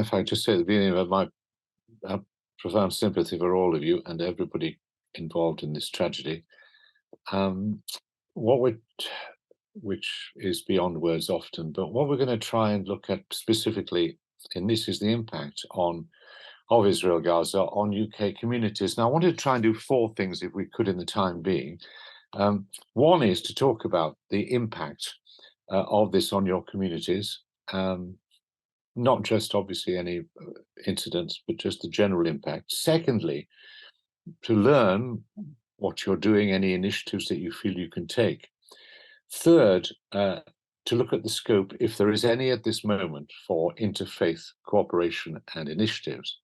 if I just say at the beginning of my profound sympathy for all of you and everybody involved in this tragedy. Which is beyond words often, but what we're going to try and look at specifically in this is the impact of Israel Gaza on UK communities. Now, I wanted to try and do four things if we could in the time being. One is to talk about the impact of this on your communities, not just obviously any incidents, but just the general impact. Secondly, to learn what you're doing, any initiatives that you feel you can take. Third, to look at the scope, if there is any at this moment, for interfaith cooperation and initiatives.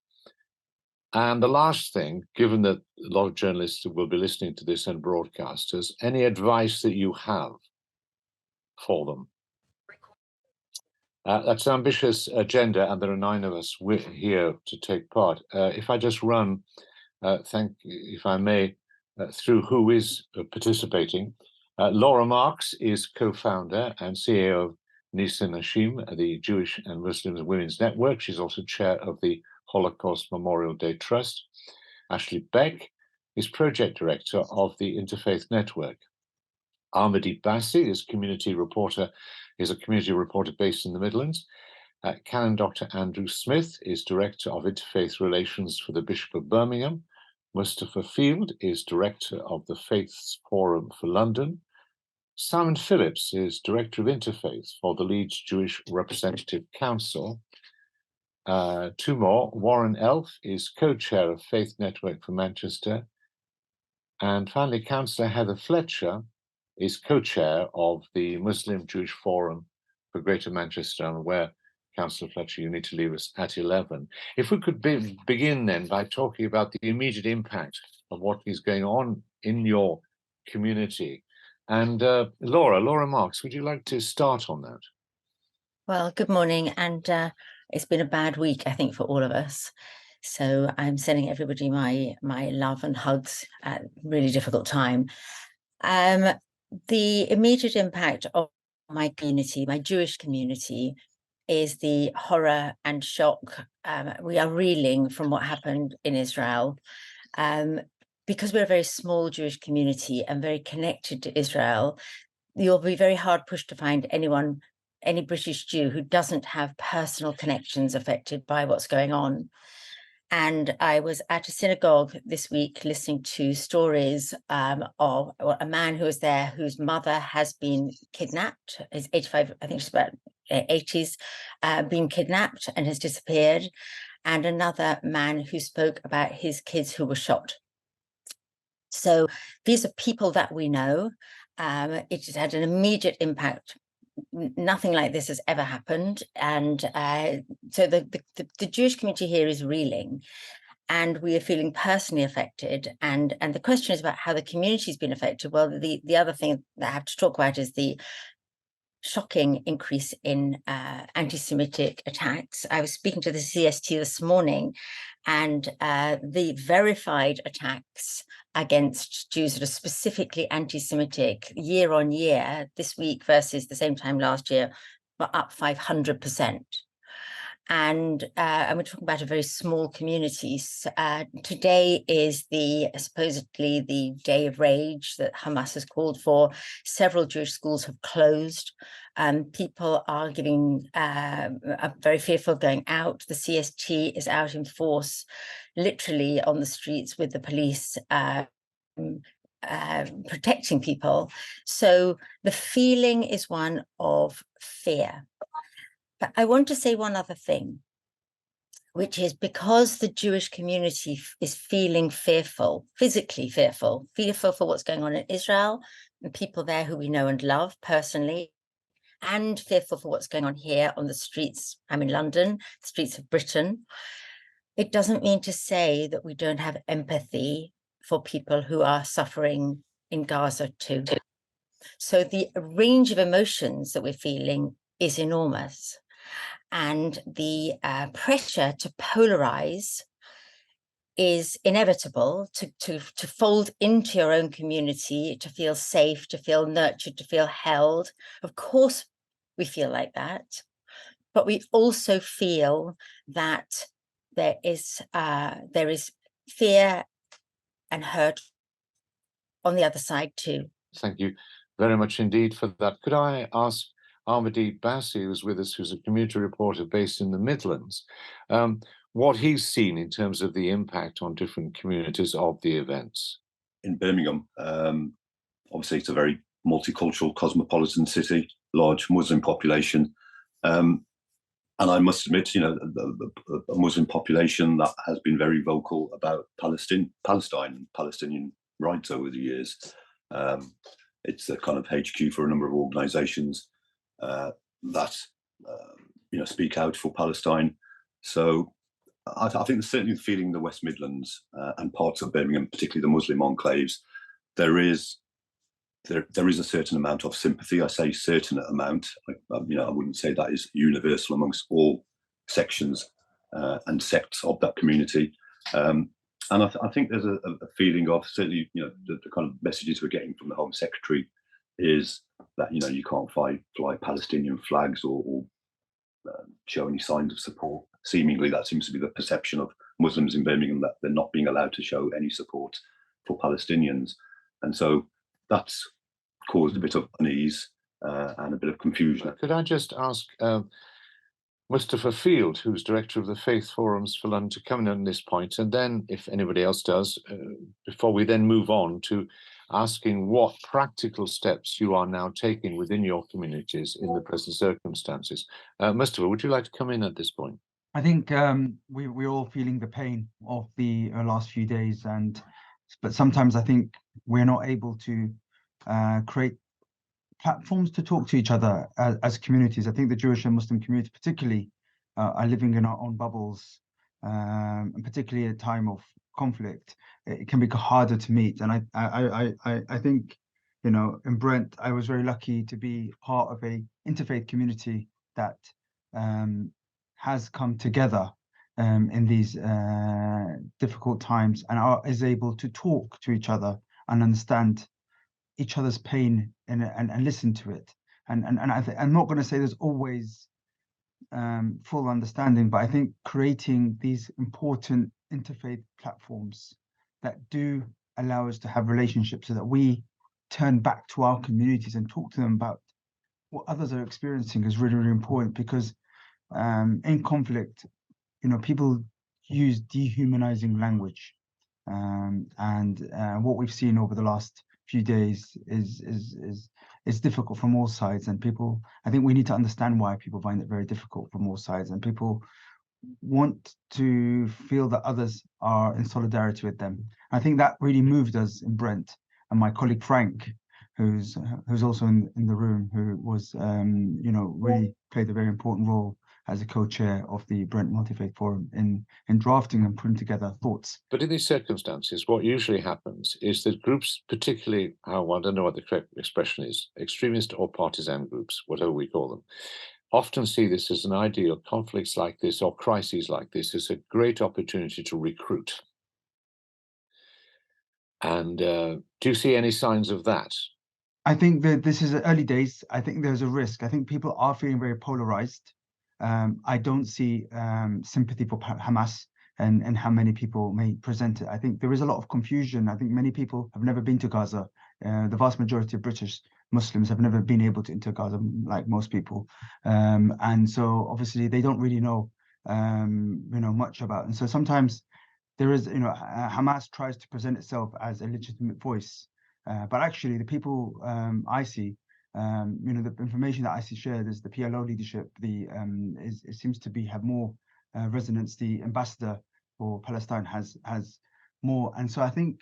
And the last thing, given that a lot of journalists will be listening to this and broadcasters, any advice that you have for them. That's an ambitious agenda, and there are 9 of us here to take part. If I just run, if I may, through who is participating. Laura Marks is co-founder and CEO of Nisa Nashim, the Jewish and Muslim Women's Network. She's also chair of the Holocaust Memorial Day Trust. Ashley Beck is project director of the Interfaith Network. Ahmadi Bassi is a community reporter based in the Midlands. Canon Dr. Andrew Smith is director of Interfaith Relations for the Bishop of Birmingham. Mustafa Field is director of the Faiths Forum for London. Simon Phillips is director of Interfaith for the Leeds Jewish Representative Council. 2 more. Warren Elf is co-chair of Faith Network for Manchester. And finally, Councillor Heather Fletcher is co-chair of the Muslim Jewish Forum for Greater Manchester. I'm aware, Councillor Fletcher, you need to leave us at 11. If we could begin then by talking about the immediate impact of what is going on in your community. And Laura Marks, would you like to start on that? Well, good morning. And it's been a bad week, I think, for all of us. So I'm sending everybody my love and hugs at a really difficult time. The immediate impact of my community, my Jewish community, is the horror and shock. We are reeling from what happened in Israel. Because we're a very small Jewish community and very connected to Israel, you'll be very hard pushed to find any British Jew who doesn't have personal connections affected by what's going on. And I was at a synagogue this week listening to stories of a man who was there whose mother has been kidnapped. He's 85, I think she's about 80s, been kidnapped and has disappeared. And another man who spoke about his kids who were shot. So these are people that we know. It has had an immediate impact. Nothing like this has ever happened. And so the Jewish community here is reeling, and we are feeling personally affected. And the question is about how the community's been affected. Well, the other thing that I have to talk about is the shocking increase in anti-Semitic attacks. I was speaking to the CST this morning, and the verified attacks against Jews that are specifically anti-Semitic year on year, this week versus the same time last year, were up 500%. And we're talking about a very small community. Today is supposedly the day of rage that Hamas has called for. Several Jewish schools have closed. People are are very fearful of going out. The CST is out in force, literally on the streets with the police protecting people. So the feeling is one of fear. But I want to say one other thing, which is because the Jewish community is feeling fearful, physically fearful for what's going on in Israel, and people there who we know and love personally, and fearful for what's going on here on the streets. I'm in London, the streets of Britain. It doesn't mean to say that we don't have empathy for people who are suffering in Gaza too. So the range of emotions that we're feeling is enormous. And the pressure to polarize is inevitable, to fold into your own community, to feel safe, to feel nurtured, to feel held. Of course, we feel like that. but we also feel that there is fear and hurt on the other side too. Thank you very much indeed for that. Could I ask Armadi Bassi, who's with us, who's a community reporter based in the Midlands, what he's seen in terms of the impact on different communities of the events? In Birmingham, obviously it's a very multicultural, cosmopolitan city, large Muslim population. And I must admit, you know, a Muslim population that has been very vocal about Palestine and Palestinian rights over the years. It's a kind of HQ for a number of organisations that you know, speak out for Palestine. So I think certainly the feeling in the West Midlands and parts of Birmingham, particularly the Muslim enclaves, there is a certain amount of sympathy. I say certain amount. You know, I wouldn't say that is universal amongst all sections and sects of that community. And I think there's a feeling of, certainly, you know, the kind of messages we're getting from the Home Secretary is that, you know, you can't fly Palestinian flags or show any signs of support. Seemingly, that seems to be the perception of Muslims in Birmingham, that they're not being allowed to show any support for Palestinians. And so that's caused a bit of unease and a bit of confusion. Could I just ask Mustafa Field, who's director of the Faith Forums for London, to come in on this point, and then, if anybody else does, before we then move on to asking what practical steps you are now taking within your communities in the present circumstances. Mustafa, would you like to come in at this point? I think we're all feeling the pain of the last few days, but sometimes I think we're not able to create platforms to talk to each other as communities. I think the Jewish and Muslim community particularly are living in our own bubbles, and particularly at a time of conflict, it can be harder to meet. And I think, you know, in Brent, I was very lucky to be part of a interfaith community that has come together in these difficult times and is able to talk to each other and understand each other's pain and listen to it. And I'm not going to say there's always full understanding, but I think creating these important interfaith platforms that do allow us to have relationships so that we turn back to our communities and talk to them about what others are experiencing is really, really important, because in conflict, you know, people use dehumanizing language, and what we've seen over the last few days is difficult from all sides. And people, I think we need to understand why people find it very difficult from all sides, and people want to feel that others are in solidarity with them. I think that really moved us in Brent, and my colleague Frank, who's also in the room, who was you know, really played a very important role as a co-chair of the Brent Multi-Faith Forum in drafting and putting together thoughts. But in these circumstances, what usually happens is that groups, particularly, I don't know what the correct expression is, extremist or partisan groups, whatever we call them, often see this as an ideal. Conflicts like this or crises like this is a great opportunity to recruit. And do you see any signs of that? I think that this is early days. I think there's a risk. I think people are feeling very polarized. I don't see sympathy for Hamas and how many people may present it. I think there is a lot of confusion. I think many people have never been to Gaza. The vast majority of British Muslims have never been able to enter Gaza, like most people. And so obviously they don't really know, you know, much about it. And so sometimes there is, you know, Hamas tries to present itself as a legitimate voice. But actually the people I see, you know, the information that I see shared is the PLO leadership. It seems to have more resonance. The ambassador for Palestine has more, and so I think,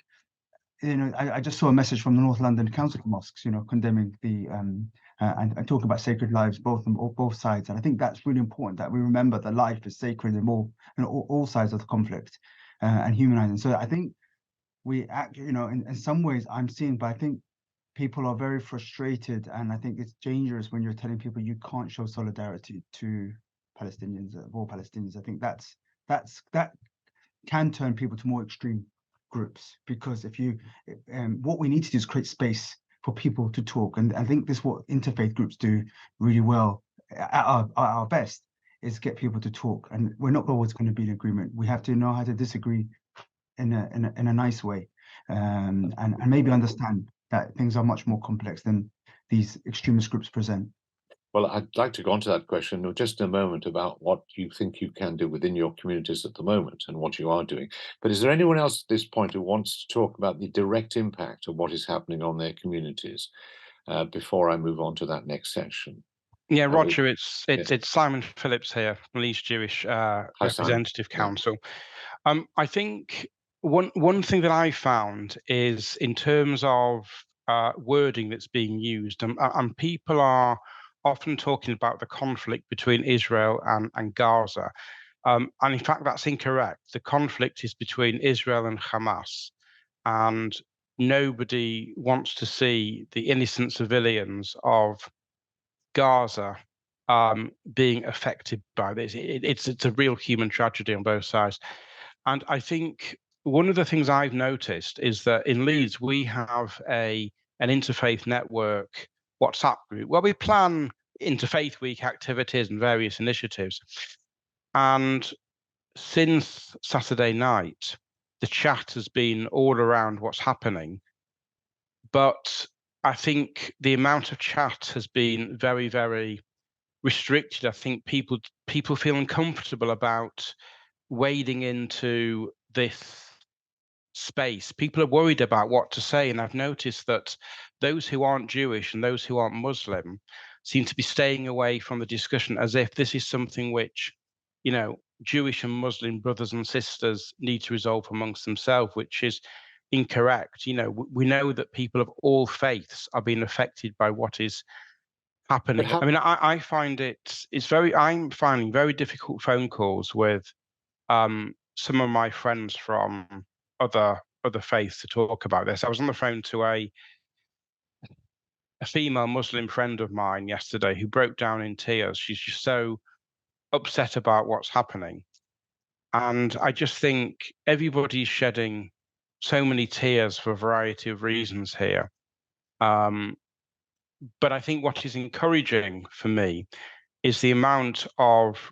you know, I just saw a message from the North London Council of Mosques, you know, condemning the and talking about sacred lives, both sides. And I think that's really important, that we remember that life is sacred in all sides of the conflict, and humanizing. So I think we act, you know, in some ways I'm seeing, but I think people are very frustrated, and I think it's dangerous when you're telling people you can't show solidarity to Palestinians, all Palestinians. I think that can turn people to more extreme groups, because if you, what we need to do is create space for people to talk, and I think this is what interfaith groups do really well at our best, is get people to talk, and we're not always going to be in agreement. We have to know how to disagree in a nice way, and maybe understand that things are much more complex than these extremist groups present. Well, I'd like to go on to that question just in a moment about what you think you can do within your communities at the moment and what you are doing. But is there anyone else at this point who wants to talk about the direct impact of what is happening on their communities before I move on to that next section? Yeah, Roger, it's Simon Phillips here from Leeds Jewish Representative Council. I think one thing that I found is in terms of wording that's being used, and people are often talking about the conflict between Israel and Gaza. And in fact, that's incorrect. The conflict is between Israel and Hamas, and nobody wants to see the innocent civilians of Gaza being affected by this. It's a real human tragedy on both sides. And I think one of the things I've noticed is that in Leeds, we have an Interfaith network WhatsApp group where we plan Interfaith Week activities and various initiatives. And since Saturday night, the chat has been all around what's happening. But I think the amount of chat has been very, very restricted. I think people feel uncomfortable about wading into this space. People are worried about what to say, and I've noticed that those who aren't Jewish and those who aren't Muslim seem to be staying away from the discussion as if this is something which, you know, Jewish and Muslim brothers and sisters need to resolve amongst themselves, which is incorrect. You know, we know that people of all faiths are being affected by what is happening. I mean, I find I'm finding very difficult phone calls with some of my friends from other faiths to talk about this. I was on the phone to a female Muslim friend of mine yesterday who broke down in tears. She's just so upset about what's happening. And I just think everybody's shedding so many tears for a variety of reasons here. But I think what is encouraging for me is the amount of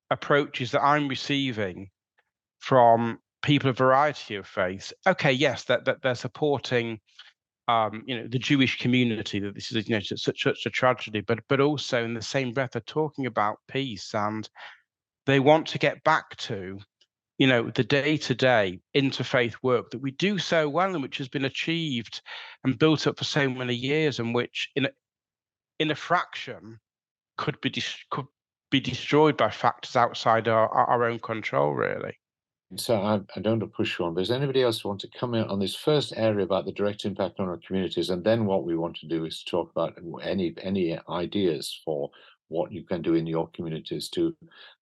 approaches that I'm receiving from people of a variety of faiths. Okay, yes, that they're supporting, you know, the Jewish community, that this is, you know, such a tragedy, but also in the same breath they're talking about peace, and they want to get back to, you know, the day-to-day interfaith work that we do so well and which has been achieved and built up for so many years, and which in a fraction could be destroyed by factors outside our own control, really. So I don't want to push you on, but does anybody else want to come in on this first area about the direct impact on our communities? And then what we want to do is talk about any ideas for what you can do in your communities to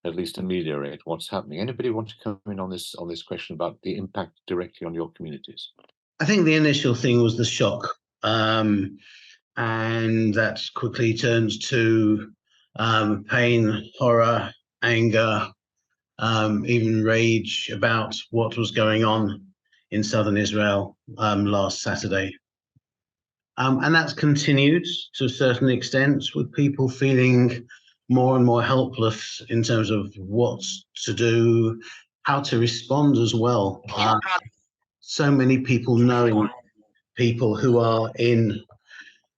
at least ameliorate what's happening. Anybody want to come in on this question about the impact directly on your communities? I think the initial thing was the shock, and that quickly turns to pain, horror, anger, even rage about what was going on in southern Israel last Saturday. And that's continued to a certain extent, with people feeling more and more helpless in terms of what to do, how to respond as well. So many people knowing people who are in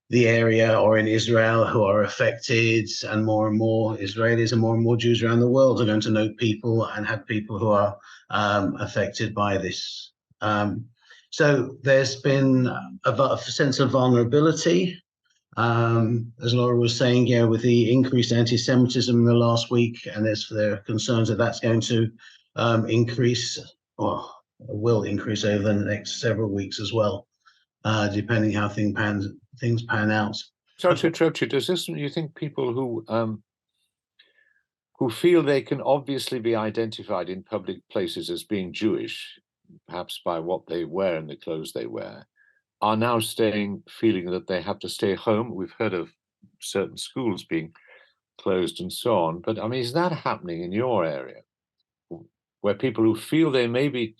the area or in Israel who are affected, and more Israelis and more Jews around the world are going to know people and have people who are affected by this. So there's been a sense of vulnerability. As Laura was saying, yeah, with the increased anti-Semitism in the last week, and there are concerns that that's going to increase, or will increase over the next several weeks as well, depending how things pan out. Sorry to interrupt you. Does this, you think people who feel they can obviously be identified in public places as being Jewish, perhaps by what they wear and the clothes they wear, are now feeling that they have to stay home? We've heard of certain schools being closed and so on, but I mean, is that happening in your area, where people who feel they may be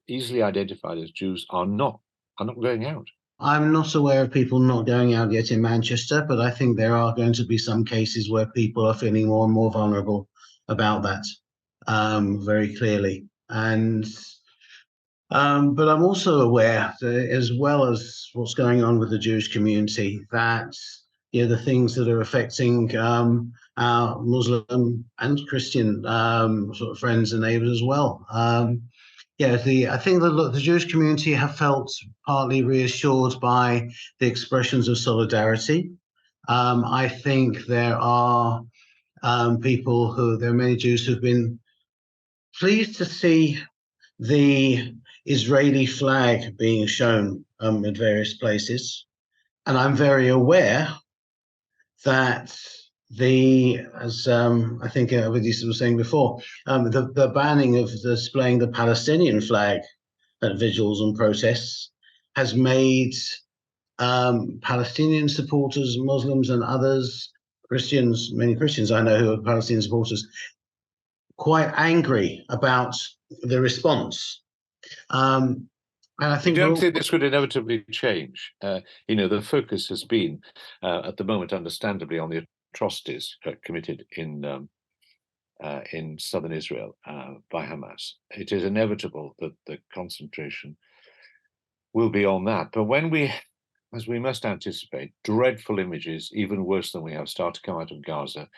easily identified as Jews are not going out? I'm not aware of people not going out yet in Manchester, but I think there are going to be some cases where people are feeling more and more vulnerable about that, very clearly. And but I'm also aware that, as well as what's going on with the Jewish community, that the things that are affecting our Muslim and Christian sort of friends and neighbors as well. I think that the Jewish community have felt partly reassured by the expressions of solidarity. I think there are there are many Jews who've been pleased to see the Israeli flag being shown at various places. And I'm very aware that as I think Avidisa was saying before, the banning of displaying the Palestinian flag at vigils and protests has made Palestinian supporters, Muslims and others, Christians, many Christians I know who are Palestinian supporters, quite angry about the response. And I think you don't think this would inevitably change? The focus has been, at the moment, understandably, on the atrocities committed in southern Israel by Hamas. It is inevitable that the concentration will be on that. But when as we must anticipate, dreadful images, even worse than we have, start to come out of Gaza,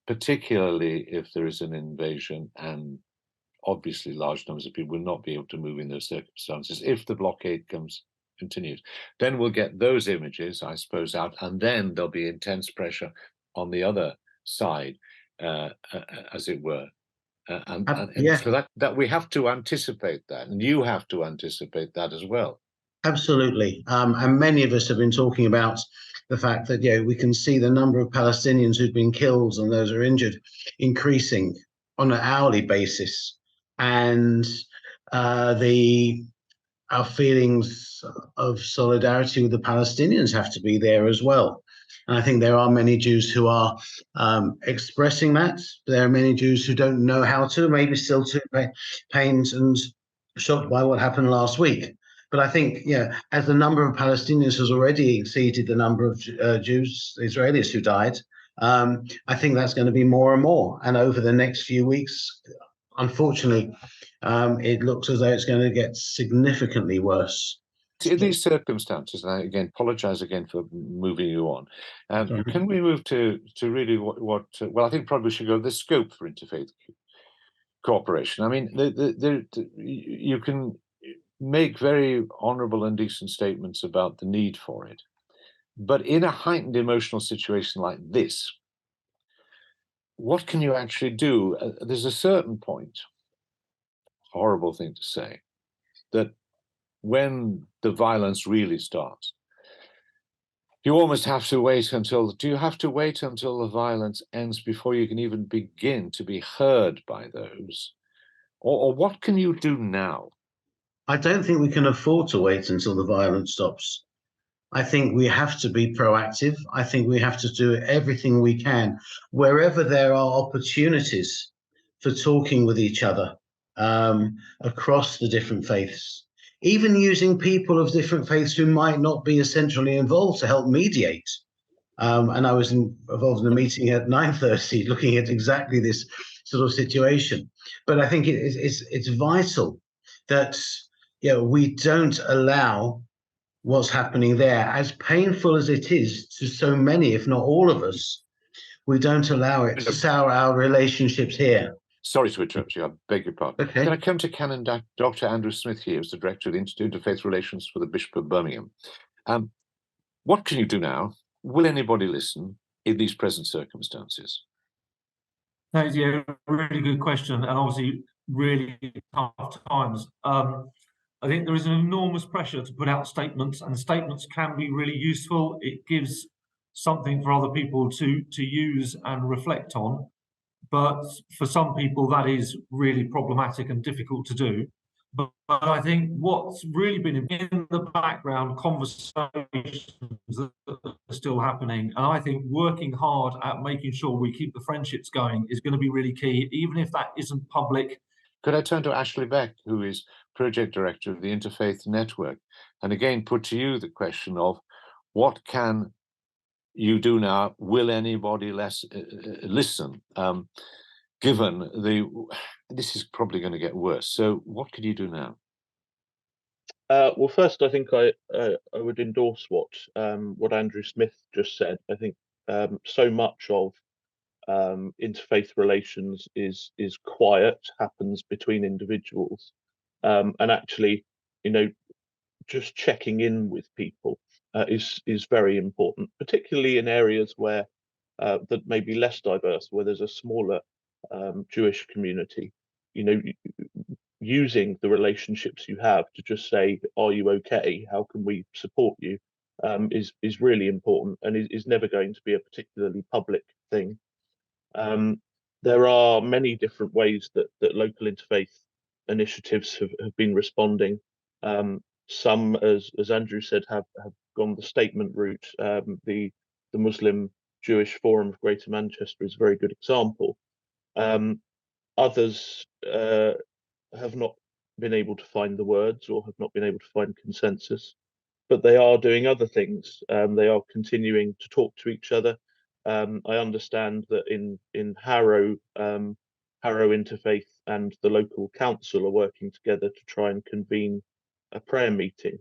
particularly if there is an invasion, and obviously large numbers of people will not be able to move in those circumstances if the blockade continues. Then we'll get those images, I suppose, out, and then there'll be intense pressure on the other side, as it were. So that we have to anticipate that, and you have to anticipate that as well. Absolutely. And many of us have been talking about the fact that we can see the number of Palestinians who've been killed and those who are injured increasing on an hourly basis. And our feelings of solidarity with the Palestinians have to be there as well. And I think there are many Jews who are expressing that. There are many Jews who don't know how to, maybe still too pained and shocked by what happened last week. But I think, as the number of Palestinians has already exceeded the number of Jews, Israelis who died, I think that's going to be more and more. And over the next few weeks, unfortunately, it looks as though it's going to get significantly worse. In these circumstances, and I again apologize again for moving you on, can we move to really what I think probably we should go the scope for interfaith cooperation. I mean, you can make very honorable and decent statements about the need for it, but in a heightened emotional situation like this, what can you actually do? There's a certain point, horrible thing to say, that when the violence really starts, you almost have to wait until, do you have to wait until the violence ends before you can even begin to be heard by those? Or what can you do now? I don't think we can afford to wait until the violence stops. I think we have to be proactive. I think we have to do everything we can, wherever there are opportunities for talking with each other across the different faiths, even using people of different faiths who might not be essentially involved to help mediate. And I was involved in a meeting at 9:30 looking at exactly this sort of situation. But I think it's vital that we don't allow what's happening there, as painful as it is to so many, if not all of us, we don't allow it to sour our relationships here. Sorry to interrupt you, I beg your pardon. Okay. Can I come to Canon Dr. Andrew Smith here, who's the Director of the Institute of Interfaith Relations for the Bishop of Birmingham. What can you do now? Will anybody listen in these present circumstances? Thanks, really good question, and obviously really tough times. I think there is an enormous pressure to put out statements, and statements can be really useful. It gives something for other people to use and reflect on. But for some people, that is really problematic and difficult to do. But I think what's really been in the background, conversations that are still happening, and I think working hard at making sure we keep the friendships going is going to be really key, even if that isn't public, Could I turn to Ashley Beck, who is project director of the Interfaith Network, and again put to you the question of what can you do now? Will anybody listen? Given this is probably going to get worse. So what could you do now? Well, first, I think I would endorse what Andrew Smith just said. I think so much of interfaith relations is quiet, happens between individuals, and actually, just checking in with people is very important, particularly in areas where that may be less diverse, where there's a smaller Jewish community. Using the relationships you have to just say, "Are you okay? How can we support you?" is really important, and is never going to be a particularly public thing. There are many different ways that local interfaith initiatives have been responding. Some, as Andrew said, have gone the statement route. The Muslim Jewish Forum of Greater Manchester is a very good example. Others have not been able to find the words or have not been able to find consensus, but they are doing other things. They are continuing to talk to each other. I understand that in Harrow, Harrow Interfaith and the local council are working together to try and convene a prayer meeting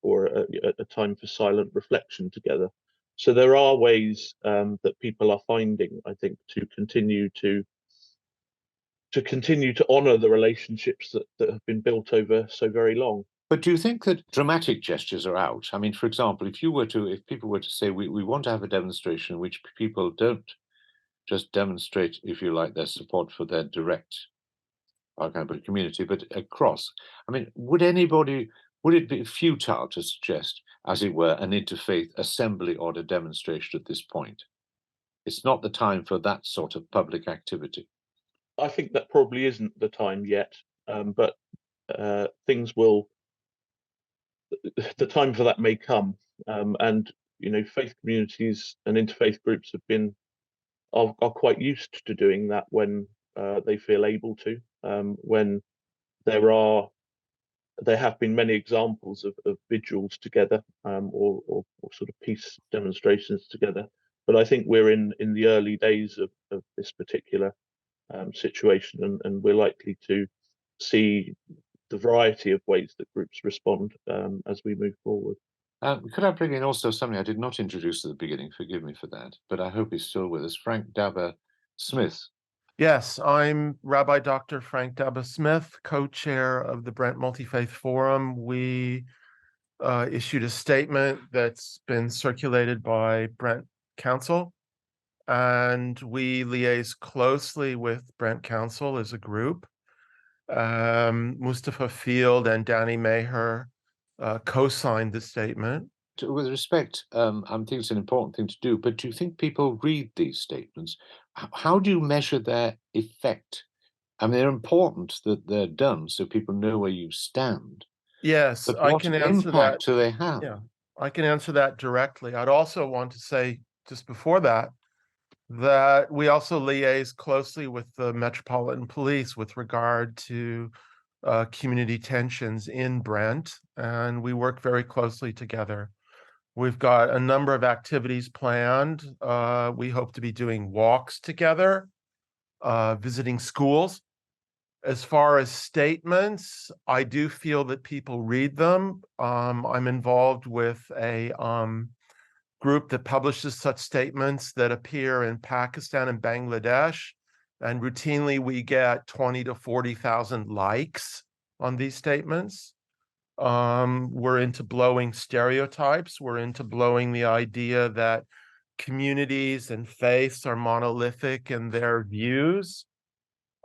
or a time for silent reflection together. So there are ways that people are finding, I think, to continue to honour the relationships that have been built over so very long. But do you think that dramatic gestures are out? I mean, for example, if people were to say we want to have a demonstration in which people don't just demonstrate, if you like, their support for their direct community, but across. I mean, would it be futile to suggest, as it were, an interfaith assembly or a demonstration at this point? It's not the time for that sort of public activity. I think that probably isn't the time yet, but things will. The time for that may come, and faith communities and interfaith groups are quite used to doing that when they feel able to. When there have been many examples of vigils together, or sort of peace demonstrations together. But I think we're in the early days of this particular situation, and we're likely to see the variety of ways that groups respond as we move forward. Could I bring in also something I did not introduce at the beginning? Forgive me for that, but I hope he's still with us. Frank Dabba-Smith. Yes, I'm Rabbi Dr. Frank Dabba-Smith, co-chair of the Brent Multi-Faith Forum. We issued a statement that's been circulated by Brent Council, and we liaise closely with Brent Council as a group. Mustafa Field and Danny Maher co-signed the statement. With respect, I think it's an important thing to do, but do you think people read these statements? How do you measure their effect? I mean, they're important that they're done so people know where you stand. Yes, but I can answer that. What impact do they have? Yeah, I can answer that directly. I'd also want to say, just before that we also liaise closely with the Metropolitan Police with regard to community tensions in Brent, and we work very closely together. We've got a number of activities planned. We hope to be doing walks together, visiting schools. As far as statements, I do feel that people read them. I'm involved with a group that publishes such statements that appear in Pakistan and Bangladesh, and routinely we get 20 to 40,000 likes on these statements. We're into blowing stereotypes. We're into blowing the idea that communities and faiths are monolithic in their views.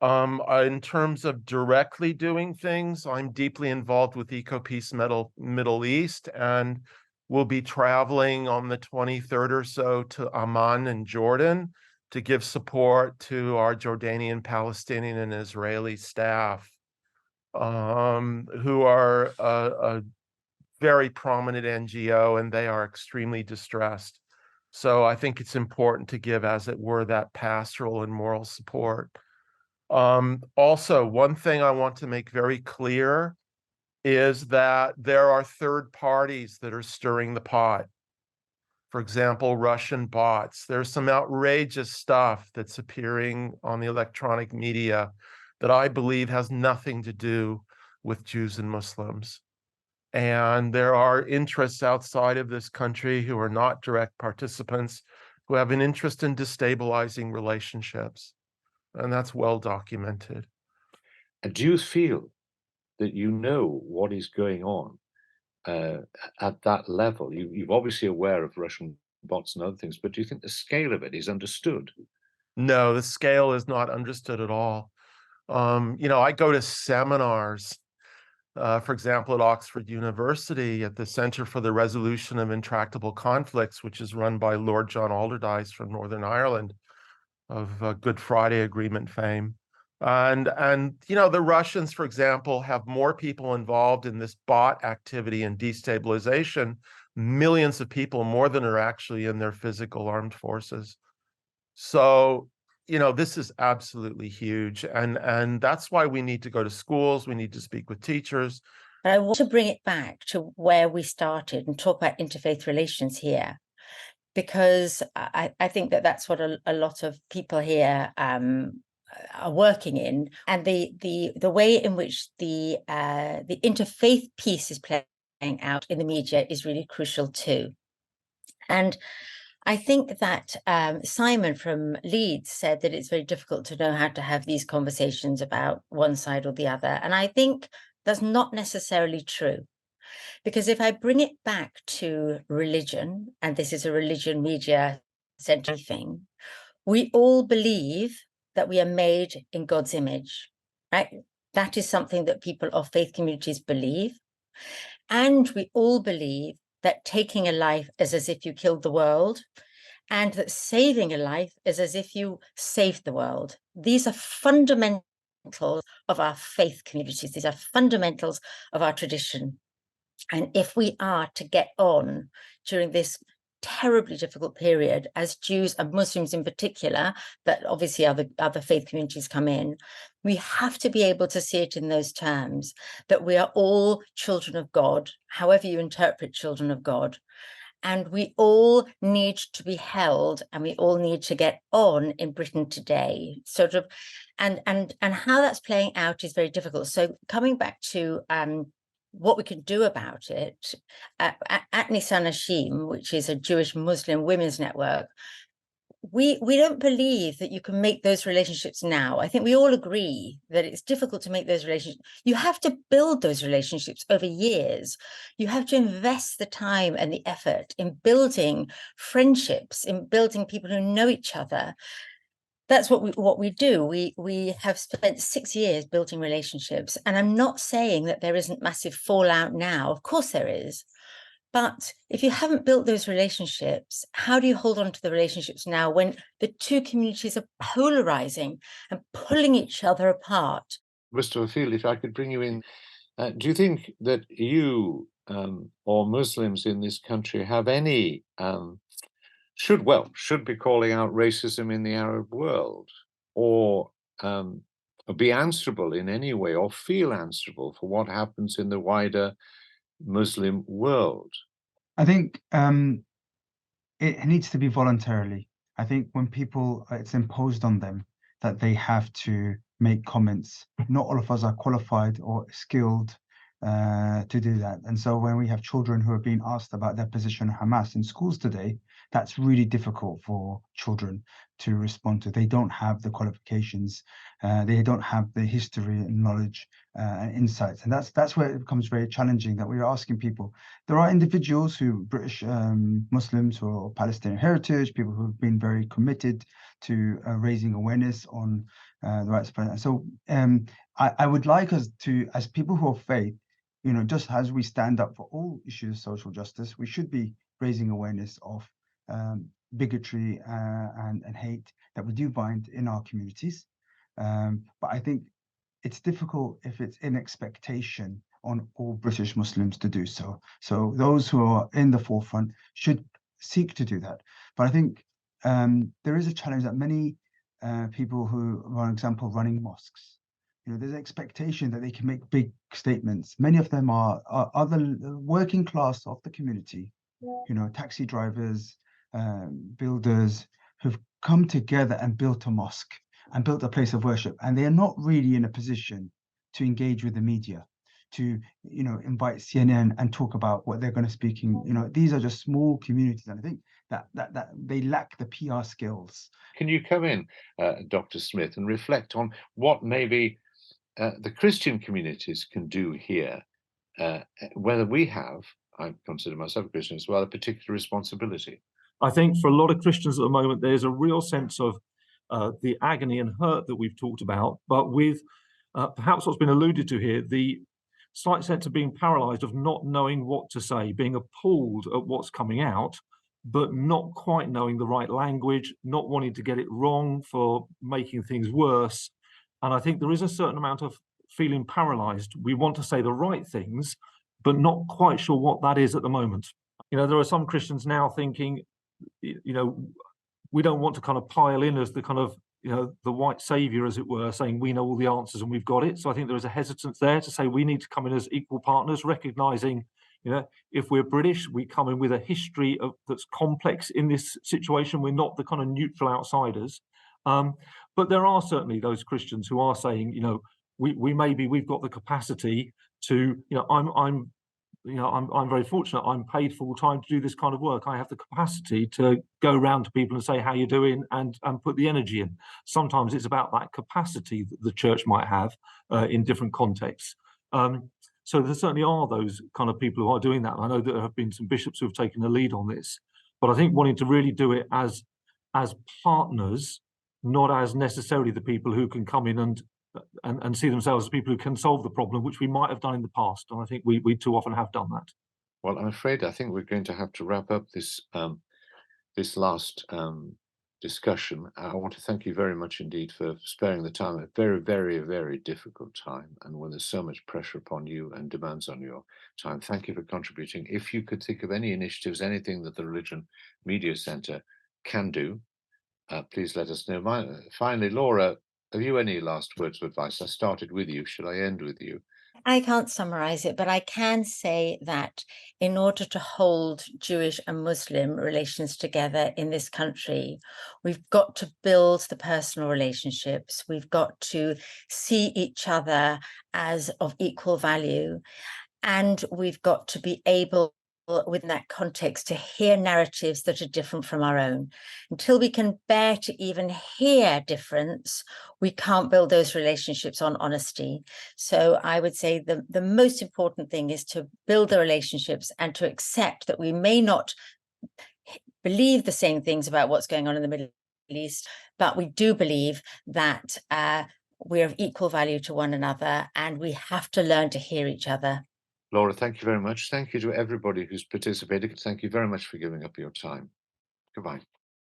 In terms of directly doing things, I'm deeply involved with EcoPeace Middle East, and we'll be traveling on the 23rd or so to Amman in Jordan to give support to our Jordanian, Palestinian, and Israeli staff, who are a very prominent NGO, and they are extremely distressed. So I think it's important to give, as it were, that pastoral and moral support. Also, one thing I want to make very clear is that there are third parties that are stirring the pot. For example, Russian bots. There's some outrageous stuff that's appearing on the electronic media that I believe has nothing to do with Jews and Muslims. And there are interests outside of this country who are not direct participants, who have an interest in destabilizing relationships. And that's well documented. Do you feel that you know what is going on at that level? You're obviously aware of Russian bots and other things, but do you think the scale of it is understood? No, the scale is not understood at all. I go to seminars, for example, at Oxford University at the Centre for the Resolution of Intractable Conflicts, which is run by Lord John Alderdice from Northern Ireland of Good Friday Agreement fame. And the Russians, for example, have more people involved in this bot activity and destabilization, millions of people, more than are actually in their physical armed forces. So, this is absolutely huge. And that's why we need to go to schools. We need to speak with teachers. I want to bring it back to where we started and talk about interfaith relations here, because I think that that's what a lot of people here are working in, and the way in which the interfaith piece is playing out in the media is really crucial too. And I think that Simon from Leeds said that it's very difficult to know how to have these conversations about one side or the other, and I think that's not necessarily true. Because if I bring it back to religion, and this is a religion media centered thing, we all believe that we are made in God's image, right? That is something that people of faith communities believe. And we all believe that taking a life is as if you killed the world, and that saving a life is as if you saved the world. These are fundamentals of our faith communities. These are fundamentals of our tradition. And if we are to get on during this terribly difficult period, as Jews and Muslims in particular, but obviously other faith communities come in, we have to be able to see it in those terms, that we are all children of God, however you interpret children of God. And we all need to be held, and we all need to get on in Britain today, sort of, and how that's playing out is very difficult. So coming back to what we can do about it, at Nisa Nashim, which is a Jewish Muslim women's network, we don't believe that you can make those relationships now. I think we all agree that it's difficult to make those relationships. You have to build those relationships over years. You have to invest the time and the effort in building friendships, in building people who know each other. That's what we do. We have spent 6 years building relationships, and I'm not saying that there isn't massive fallout now. Of course there is. But if you haven't built those relationships, how do you hold on to the relationships now when the two communities are polarizing and pulling each other apart? Mr. Field, if I could bring you in, do you think that you or Muslims in this country have any should be calling out racism in the Arab world, or be answerable in any way, or feel answerable for what happens in the wider Muslim world? I think it needs to be voluntarily. I think when people, it's imposed on them that they have to make comments. Not all of us are qualified or skilled to do that. And so when we have children who are being asked about their position on Hamas in schools today, that's really difficult for children to respond to. They don't have the qualifications, they don't have the history and knowledge and insights. And that's where it becomes very challenging, that we're asking people. There are individuals who, British Muslims or Palestinian heritage, people who've been very committed to raising awareness on the rights of Palestine. So I would like us to, as people who have faith, just as we stand up for all issues of social justice, we should be raising awareness of bigotry and hate that we do find in our communities. But I think it's difficult if it's in expectation on all British Muslims to do so. So those who are in the forefront should seek to do that. But I think there is a challenge that many people who, for example, running mosques. There's an expectation that they can make big statements. Many of them are the working class of the community, taxi drivers, builders, who've come together and built a mosque and built a place of worship. And they are not really in a position to engage with the media, to invite CNN and talk about what they're going to speak in. These are just small communities, and I think that they lack the PR skills. Can you come in, Dr. Smith, and reflect on what maybe the Christian communities can do here, whether we have, I consider myself a Christian as well, a particular responsibility? I think for a lot of Christians at the moment, there's a real sense of the agony and hurt that we've talked about, but with perhaps what's been alluded to here, the slight sense of being paralyzed, of not knowing what to say, being appalled at what's coming out, but not quite knowing the right language, not wanting to get it wrong for making things worse. And I think there is a certain amount of feeling paralyzed. We want to say the right things, but not quite sure what that is at the moment. There are some Christians now thinking, we don't want to kind of pile in as the kind of, the white savior, as it were, saying we know all the answers and we've got it. So I think there is a hesitance there to say we need to come in as equal partners, recognizing, if we're British, we come in with a history that's complex in this situation. We're not the kind of neutral outsiders. But there are certainly those Christians who are saying, we've got the capacity to, I'm very fortunate. I'm paid full time to do this kind of work. I have the capacity to go around to people and say, how you doing, and put the energy in. Sometimes it's about that capacity that the church might have in different contexts. So there certainly are those kind of people who are doing that. And I know that there have been some bishops who have taken the lead on this, but I think wanting to really do it as partners, not as necessarily the people who can come in and see themselves as people who can solve the problem, which we might have done in the past. And I think we too often have done that. Well, I'm afraid I think we're going to have to wrap up this last discussion. I want to thank you very much indeed for sparing the time. A very, very, very difficult time, and when there's so much pressure upon you and demands on your time. Thank you for contributing. If you could think of any initiatives, anything that the Religion Media Centre can do, please let us know. Finally, Laura, have you any last words of advice? I started with you. Should I end with you? I can't summarize it, but I can say that in order to hold Jewish and Muslim relations together in this country, we've got to build the personal relationships. We've got to see each other as of equal value. And we've got to be able, within that context, to hear narratives that are different from our own. Until we can bear to even hear difference, we can't build those relationships on honesty. So I would say the most important thing is to build the relationships and to accept that we may not believe the same things about what's going on in the Middle East, but we do believe that we're of equal value to one another, and we have to learn to hear each other. Laura, thank you very much. Thank you to everybody who's participated. Thank you very much for giving up your time. Goodbye.